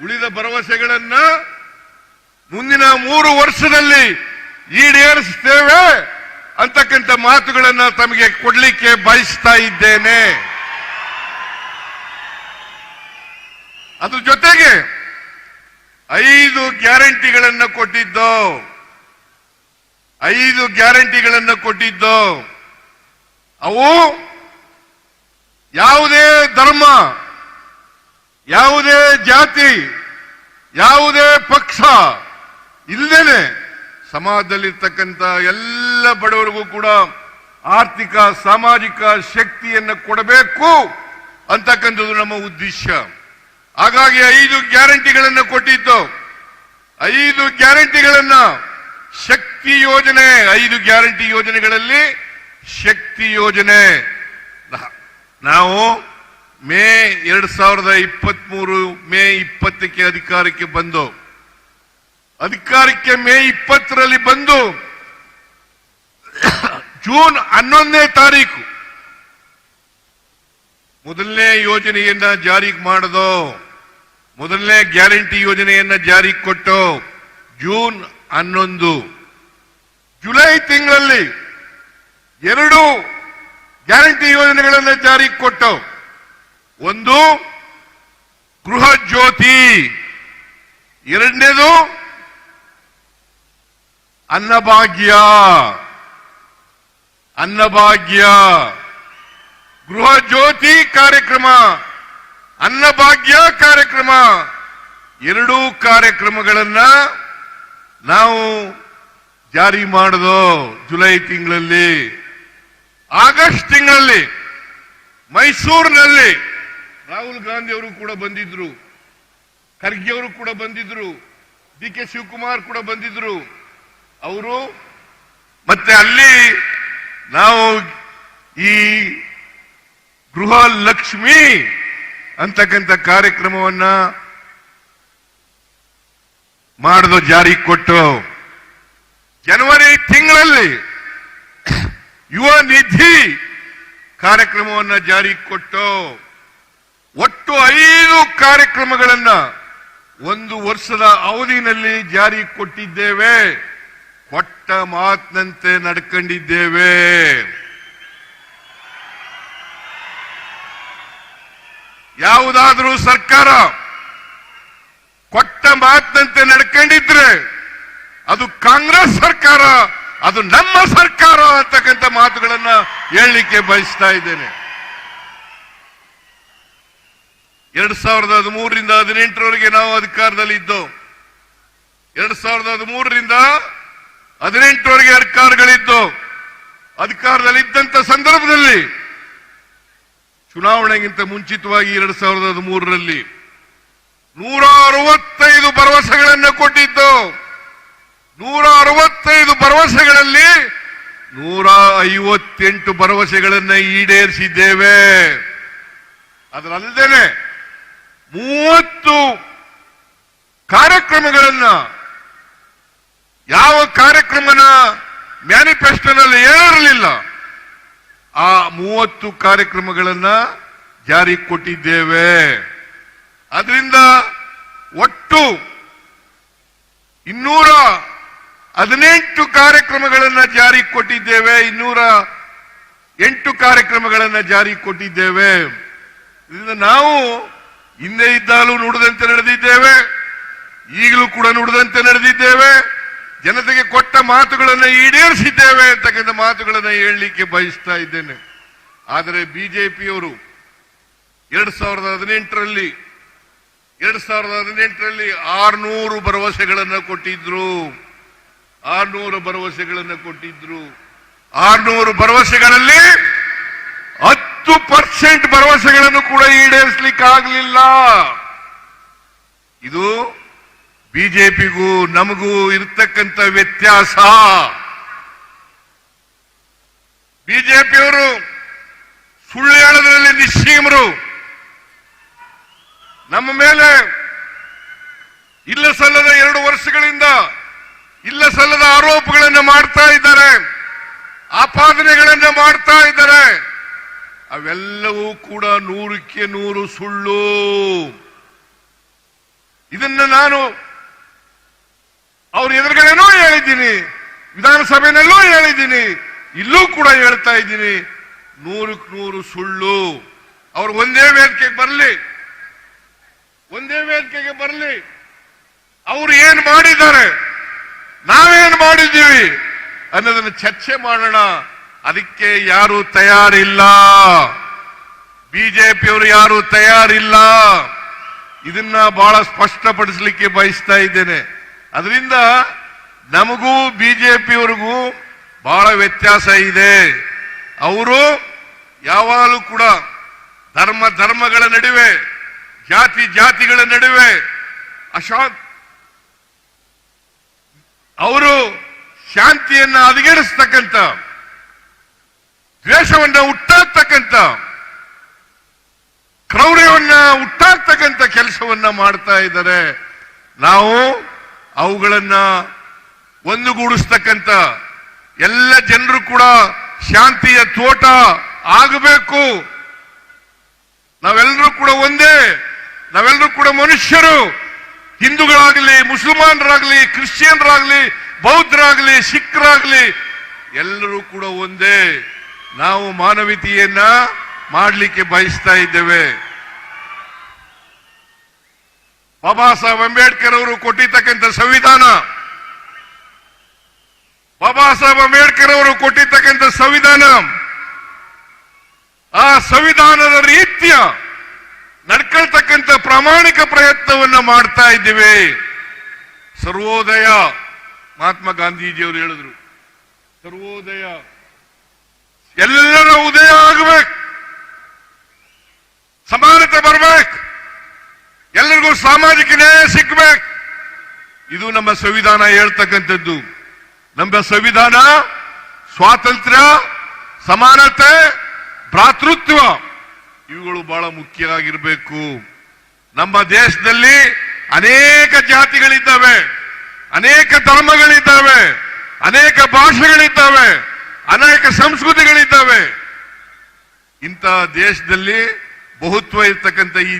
ಉಳಿದ ಭರವಸೆಗಳನ್ನ ಮುಂದಿನ 3 ವರ್ಷದಲ್ಲಿ ಈಡೇರಿಸುತ್ತೇವೆ ಅಂತಕ್ಕಂಥ ಮಾತುಗಳನ್ನ ತಮಗೆ ಕೊಡ್ಲಿಕ್ಕೆ ಬಯಸ್ತಾ ಇದ್ದೇನೆ. ಅದ್ರ ಜೊತೆಗೆ 5 ಗ್ಯಾರಂಟಿಗಳನ್ನು ಕೊಟ್ಟಿದ್ದು ಅವು ಯಾವುದೇ ಧರ್ಮ, ಯಾವುದೇ ಜಾತಿ, ಯಾವುದೇ ಪಕ್ಷ ಇಲ್ಲದೇನೆ ಸಮಾಜದಲ್ಲಿರ್ತಕ್ಕಂಥ ಎಲ್ಲ ಬಡವರಿಗೂ ಕೂಡ ಆರ್ಥಿಕ ಸಾಮಾಜಿಕ ಶಕ್ತಿಯನ್ನು ಕೊಡಬೇಕು ಅಂತಕ್ಕಂಥದ್ದು ನಮ್ಮ ಉದ್ದೇಶ. ಹಾಗಾಗಿ 5 ಗ್ಯಾರಂಟಿಗಳನ್ನು ಕೊಟ್ಟಿದ್ದು. 5 ಗ್ಯಾರಂಟಿಗಳನ್ನ ಶಕ್ತಿ ಯೋಜನೆ, 5 ಗ್ಯಾರಂಟಿ ಯೋಜನೆಗಳಲ್ಲಿ ಶಕ್ತಿ ಯೋಜನೆ ನಾವು ಮೇ 2023 ಮೇ 20ಕ್ಕೆ ಅಧಿಕಾರಕ್ಕೆ ಮೇ 20ರಲ್ಲಿ ಬಂದು ಜೂನ್ 11ನೇ ತಾರೀಕು ಮೊದಲನೇ ಯೋಜನೆಯನ್ನ ಜಾರಿಗೆ ಮಾಡೋದು, ಮೊದಲನೇ ಗ್ಯಾರಂಟಿ ಯೋಜನೆಯನ್ನ ಜಾರಿಗೆ ಕೊಟ್ಟು ಜೂನ್ 11. ಜುಲೈ ತಿಂಗಳಲ್ಲಿ 2 ಗ್ಯಾರಂಟಿ ಯೋಜನೆಗಳನ್ನು ಜಾರಿಗೆ ಕೊಟ್ಟು, ಒಂದು ಗೃಹ ಜ್ಯೋತಿ, ಎರಡನೇದು ಅನ್ನಭಾಗ್ಯ. ಗೃಹ ಜ್ಯೋತಿ ಕಾರ್ಯಕ್ರಮ, ಅನ್ನಭಾಗ್ಯ ಕಾರ್ಯಕ್ರಮ, 2 ಕಾರ್ಯಕ್ರಮಗಳನ್ನ ನಾವು ಜಾರಿ ಮಾಡೋದು ಜುಲೈ ತಿಂಗಳಲ್ಲಿ. ಆಗಸ್ಟ್ ತಿಂಗಳಲ್ಲಿ ಮೈಸೂರಿನಲ್ಲಿ ರಾಹುಲ್ ಗಾಂಧಿ ಅವರು ಕೂಡ ಬಂದಿದ್ರು, ಖರ್ಗೆ ಅವರು ಕೂಡ ಬಂದಿದ್ರು, DK ಶಿವಕುಮಾರ್ ಕೂಡ ಬಂದಿದ್ರು. ಅವರು ಮತ್ತೆ ಅಲ್ಲಿ ನಾವು ಈ ಗೃಹ ಲಕ್ಷ್ಮಿ ಅಂತಕ್ಕಂಥ ಕಾರ್ಯಕ್ರಮವನ್ನ ಮಾಡೋದು ಜಾರಿ ಕೊಟ್ಟು, ಜನವರಿ ತಿಂಗಳಲ್ಲಿ ಯುವ ನಿಧಿ ಕಾರ್ಯಕ್ರಮವನ್ನು ಜಾರಿ ಕೊಟ್ಟು, ಒಟ್ಟು 5 ಕಾರ್ಯಕ್ರಮಗಳನ್ನ 1 ವರ್ಷದ ಅವಧಿನಲ್ಲಿ ಜಾರಿ ಕೊಟ್ಟಿದ್ದೇವೆ. ಕೊಟ್ಟ ಮಾತಿನಂತೆ ನಡ್ಕೊಂಡಿದ್ದೇವೆ. ಯಾವುದಾದ್ರೂ ಸರ್ಕಾರ ಕೊಟ್ಟ ಮಾತಿನಂತೆ ನಡ್ಕೊಂಡಿದ್ರೆ ಅದು ಕಾಂಗ್ರೆಸ್ ಸರ್ಕಾರ, ಅದು ನಮ್ಮ ಸರ್ಕಾರ ಅಂತಕ್ಕಂಥ ಮಾತುಗಳನ್ನ ಹೇಳಲಿಕ್ಕೆ ಬಯಸ್ತಾ ಇದ್ದೇನೆ. 2013ರಿಂದ 18ರವರೆಗೆ ನಾವು ಅಧಿಕಾರದಲ್ಲಿ ಇದ್ದು, 2013ರಿಂದ 18ರವರೆಗೆ ಅಧಿಕಾರಗಳಿದ್ದು, ಅಧಿಕಾರದಲ್ಲಿದ್ದಂಥ ಸಂದರ್ಭದಲ್ಲಿ ಚುನಾವಣೆಗಿಂತ ಮುಂಚಿತವಾಗಿ 2013ರಲ್ಲಿ 165 ಭರವಸೆಗಳನ್ನು ಕೊಟ್ಟಿದ್ದು. 165 ಭರವಸೆಗಳಲ್ಲಿ 158 ಭರವಸೆಗಳನ್ನು ಈಡೇರಿಸಿದ್ದೇವೆ. ಅದರಲ್ಲದೆ 30 ಕಾರ್ಯಕ್ರಮಗಳನ್ನ, ಯಾವ ಕಾರ್ಯಕ್ರಮನ ಮ್ಯಾನಿಫೆಸ್ಟೋನಲ್ಲಿ ಹೇಳಿರಲಿಲ್ಲ, ಆ 30 ಕಾರ್ಯಕ್ರಮಗಳನ್ನ ಜಾರಿ ಕೊಟ್ಟಿದ್ದೇವೆ. ಅದರಿಂದ ಒಟ್ಟು 218 ಕಾರ್ಯಕ್ರಮಗಳನ್ನ ಜಾರಿ ಕೊಟ್ಟಿದ್ದೇವೆ. 208 ಕಾರ್ಯಕ್ರಮಗಳನ್ನ ಜಾರಿ ಕೊಟ್ಟಿದ್ದೇವೆ. ಇದರಿಂದ ನಾವು ಹಿಂದೆ ಇದ್ದಾಗಲೂ ನುಡಿದಂತೆ ನಡೆದಿದ್ದೇವೆ, ಈಗಲೂ ಕೂಡ ನುಡಿದಂತೆ ನಡೆದಿದ್ದೇವೆ. ಜನತೆಗೆ ಕೊಟ್ಟ ಮಾತುಗಳನ್ನು ಈಡೇರಿಸಿದ್ದೇವೆ ಅಂತಕ್ಕಂಥ ಮಾತುಗಳನ್ನು ಹೇಳಲಿಕ್ಕೆ ಬಯಸ್ತಾ ಇದ್ದೇನೆ. ಆದರೆ ಬಿಜೆಪಿಯವರು 2018ರಲ್ಲಿ 600 ಭರವಸೆಗಳನ್ನು ಕೊಟ್ಟಿದ್ರು. 600 ಭರವಸೆಗಳನ್ನು ಕೊಟ್ಟಿದ್ರು. 600 ಭರವಸೆಗಳಲ್ಲಿ 10% ಭರವಸೆಗಳನ್ನು ಕೂಡ ಈಡೇರಿಸಲಿಕ್ಕೆ ಆಗಲಿಲ್ಲ. ಇದು ಬಿಜೆಪಿಗೂ ನಮಗೂ ಇರತಕ್ಕಂಥ ವ್ಯತ್ಯಾಸ. ಬಿಜೆಪಿಯವರು ಸುಳ್ಳು ಹೇಳೋದ್ರಲ್ಲಿ ನಿಶ್ಚೀಮರು. ನಮ್ಮ ಮೇಲೆ ಇಲ್ಲ ಸಲ್ಲದ 2 ವರ್ಷಗಳಿಂದ ಇಲ್ಲ ಸಲ್ಲದ ಆರೋಪಗಳನ್ನು ಮಾಡ್ತಾ ಇದ್ದಾರೆ, ಆಪಾದನೆಗಳನ್ನು ಮಾಡ್ತಾ ಇದ್ದಾರೆ. ಅವೆಲ್ಲವೂ ಕೂಡ 100ಕ್ಕೆ 100 ಸುಳ್ಳು. ಇದನ್ನ ನಾನು ಅವ್ರ ಎದುರುಗಡೆನೂ ಹೇಳಿದ್ದೀನಿ, ವಿಧಾನಸಭೆನಲ್ಲೂ ಹೇಳಿದ್ದೀನಿ, ಇಲ್ಲೂ ಕೂಡ ಹೇಳ್ತಾ ಇದ್ದೀನಿ. 100% ಸುಳ್ಳು. ಅವ್ರು ಒಂದೇ ವೇದಿಕೆಗೆ ಬರಲಿ, ಅವ್ರು ಏನ್ ಮಾಡಿದ್ದಾರೆ, ನಾವೇನ್ ಮಾಡಿದ್ದೀವಿ ಅನ್ನೋದನ್ನ ಚರ್ಚೆ ಮಾಡೋಣ. ಅದಕ್ಕೆ ಯಾರು ತಯಾರಿಲ್ಲ, ಬಿಜೆಪಿಯವರು ಯಾರು ತಯಾರಿಲ್ಲ. ಇದನ್ನ ಬಹಳ ಸ್ಪಷ್ಟಪಡಿಸಲಿಕ್ಕೆ ಬಯಸ್ತಾ ಇದ್ದೇನೆ. ಅದರಿಂದ ನಮಗೂ ಬಿಜೆಪಿಯವರಿಗೂ ಬಹಳ ವ್ಯತ್ಯಾಸ ಇದೆ. ಅವರು ಯಾವಾಗಲೂ ಕೂಡ ಧರ್ಮಗಳ ನಡುವೆ, ಜಾತಿಗಳ ನಡುವೆ ಅವರು ಶಾಂತಿಯನ್ನ ಹದಗೆಡಿಸ್ತಕ್ಕಂಥ, ದ್ವೇಷವನ್ನ ಹುಟ್ಟಾಕ್ತಕ್ಕಂಥ, ಕ್ರೌರ್ಯವನ್ನ ಹುಟ್ಟಾಕ್ತಕ್ಕಂಥ ಕೆಲಸವನ್ನ ಮಾಡ್ತಾ ಇದ್ದಾರೆ. ನಾವು ಅವುಗಳನ್ನ ಒಂದುಗೂಡಿಸ್ತಕ್ಕಂಥ, ಎಲ್ಲ ಜನರು ಕೂಡ ಶಾಂತಿಯ ತೋಟ ಆಗಬೇಕು. ನಾವೆಲ್ಲರೂ ಕೂಡ ಒಂದೇ, ನಾವೆಲ್ಲರೂ ಕೂಡ ಮನುಷ್ಯರು. ಹಿಂದೂಗಳಾಗಲಿ, ಮುಸಲ್ಮಾನರಾಗಲಿ, ಕ್ರಿಶ್ಚಿಯನ್ರಾಗಲಿ, ಬೌದ್ಧರಾಗಲಿ, ಸಿಖ್ರಾಗಲಿ ಎಲ್ಲರೂ ಕೂಡ ಒಂದೇ. ನಾವು ಮಾನವೀಯತೆಯನ್ನ ಮಾಡಲಿಕ್ಕೆ ಬಯಸ್ತಾ ಇದ್ದೇವೆ. ಬಾಬಾ ಸಾಹೇಬ್ ಅಂಬೇಡ್ಕರ್ ಅವರು ಕೊಟ್ಟಿರ್ತಕ್ಕಂಥ ಸಂವಿಧಾನ, ಬಾಬಾ ಸಾಹೇಬ್ ಅಂಬೇಡ್ಕರ್ ಅವರು ಕೊಟ್ಟಿರ್ತಕ್ಕಂಥ ಸಂವಿಧಾನ, ಆ ಸಂವಿಧಾನದ ರೀತಿಯ ನಡ್ಕೊಳ್ತಕ್ಕಂಥ ಪ್ರಾಮಾಣಿಕ ಪ್ರಯತ್ನವನ್ನ ಮಾಡ್ತಾ ಇದ್ದೇವೆ. ಸರ್ವೋದಯ, ಮಹಾತ್ಮ ಗಾಂಧೀಜಿಯವರು ಹೇಳಿದ್ರು, ಸರ್ವೋದಯ, ಎಲ್ಲರ ಉದಯ ಆಗಬೇಕು, ಸಮಾನತೆ ಬರಬೇಕು, ಎಲ್ಲರಿಗೂ ಸಾಮಾಜಿಕ ನ್ಯಾಯ ಸಿಗಬೇಕು. ಇದು ನಮ್ಮ ಸಂವಿಧಾನ ಹೇಳ್ತಕ್ಕಂಥದ್ದು. ನಮ್ಮ ಸಂವಿಧಾನ ಸ್ವಾತಂತ್ರ್ಯ, ಸಮಾನತೆ, ಭ್ರಾತೃತ್ವ ಇವುಗಳು ಬಹಳ ಮುಖ್ಯ ಆಗಿರಬೇಕು. ನಮ್ಮ ದೇಶದಲ್ಲಿ ಅನೇಕ ಜಾತಿಗಳಿದ್ದಾವೆ, ಅನೇಕ ಧರ್ಮಗಳಿದ್ದಾವೆ, ಅನೇಕ ಭಾಷೆಗಳಿದ್ದಾವೆ, ಅನೇಕ ಸಂಸ್ಕೃತಿಗಳಿದ್ದಾವೆ. ಇಂಥ ದೇಶದಲ್ಲಿ ಬಹುತ್ವ ಇರ್ತಕ್ಕಂಥ ಈ